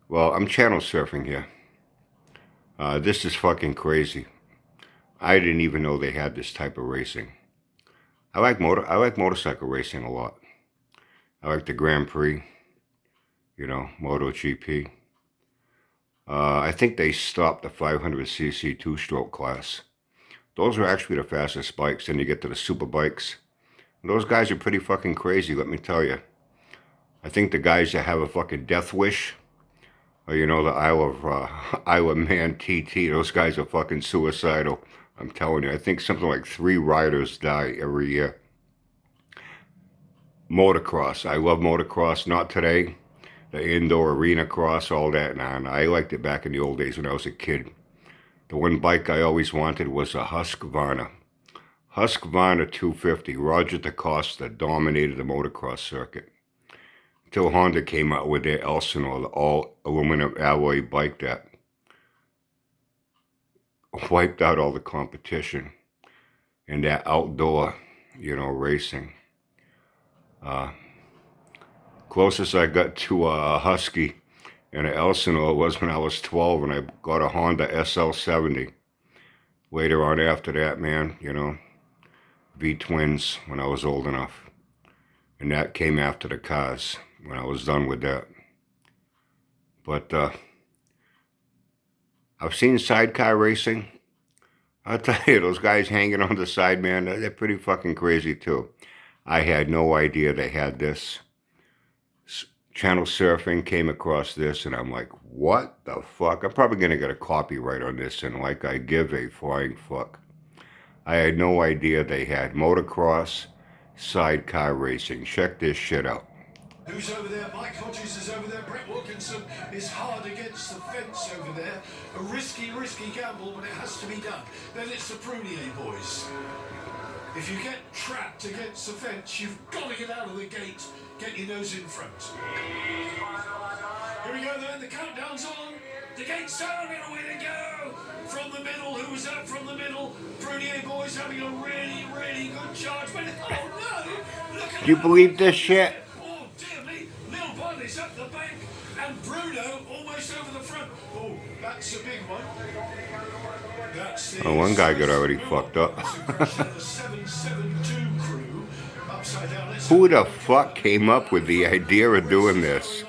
Well, I'm channel surfing here. This is fucking crazy. I didn't even know they had this type of racing. I like motorcycle racing a lot. I like the Grand Prix, MotoGP. I think they stopped the 500cc two-stroke class. Those are actually the fastest bikes. Then you get to the super bikes. Those guys are pretty fucking crazy, let me tell you. I think the guys that have a fucking death wish, or the Isle of Man TT, those guys are fucking suicidal. I'm telling you, I think something like 3 riders die every year. Motocross, I love motocross. Not today. The indoor arena cross, all that. Nah, I liked it back in the old days when I was a kid. The one bike I always wanted was a Husqvarna. Husqvarna 250. Roger DeCosta dominated the motocross circuit. Until Honda came out with their Elsinore, the all aluminum alloy bike that wiped out all the competition in that outdoor, racing. Closest I got to a Husky and an Elsinore was when I was 12 and I got a Honda SL70. Later on after that, man, V-twins when I was old enough. And that came after the cars when I was done with that. But I've seen sidecar racing. I'll tell you, those guys hanging on the side, man, they're pretty fucking crazy too. I had no idea they had this. Channel surfing, came across this, and I'm like, what the fuck? I'm probably going to get a copyright on this, and like I give a flying fuck. I had no idea they had motocross sidecar racing. Check this shit out. Who's over there? Mike Hodges is over there. Brett Wilkinson is hard against the fence over there. A risky gamble, but it has to be done. Then it's the Prunier boys. If you get trapped against the fence, you've got to get out of the gate. Get your nose in front. Here we go then, the countdown's on. The gate's down, and away they go. From the middle, who was out from the middle? Prunier boys having a really, really good charge. But oh no! Look at Do you believe this shit? Oh dear me, Lil Bunny's up the bank, and Bruno almost over the front. Oh, that's a big one. That's the one guy got already fucked up. 772 crew upside down. Who the fuck came up with the idea of doing this?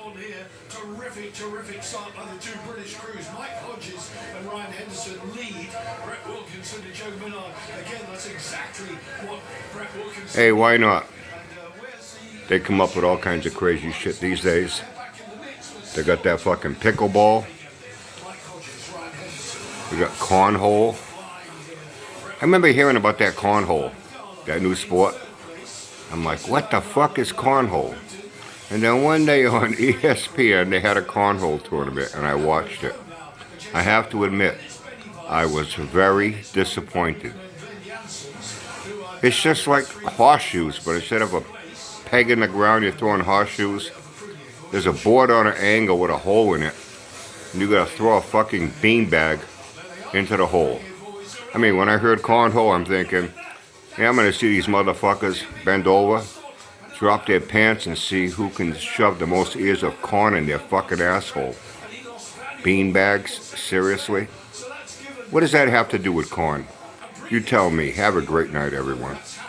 Terrific start by the 2 British crews. Mike Hodges and Ryan Henderson lead. Brett Wilkinson and Joe Minard. Again, that's exactly what Brett Wilkinson. Hey, why not? They come up with all kinds of crazy shit these days. They got that fucking pickleball. We got cornhole. I remember hearing about that cornhole, that new sport. I'm like, what the fuck is cornhole? And then one day on ESPN, they had a cornhole tournament, and I watched it. I have to admit, I was very disappointed. It's just like horseshoes, but instead of a peg in the ground, you're throwing horseshoes. There's a board on an angle with a hole in it, and you gotta throw a fucking beanbag into the hole. I mean, when I heard cornhole, I'm thinking, yeah, I'm gonna see these motherfuckers bend over, drop their pants, and see who can shove the most ears of corn in their fucking asshole. Beanbags? Seriously? What does that have to do with corn? You tell me. Have a great night, everyone.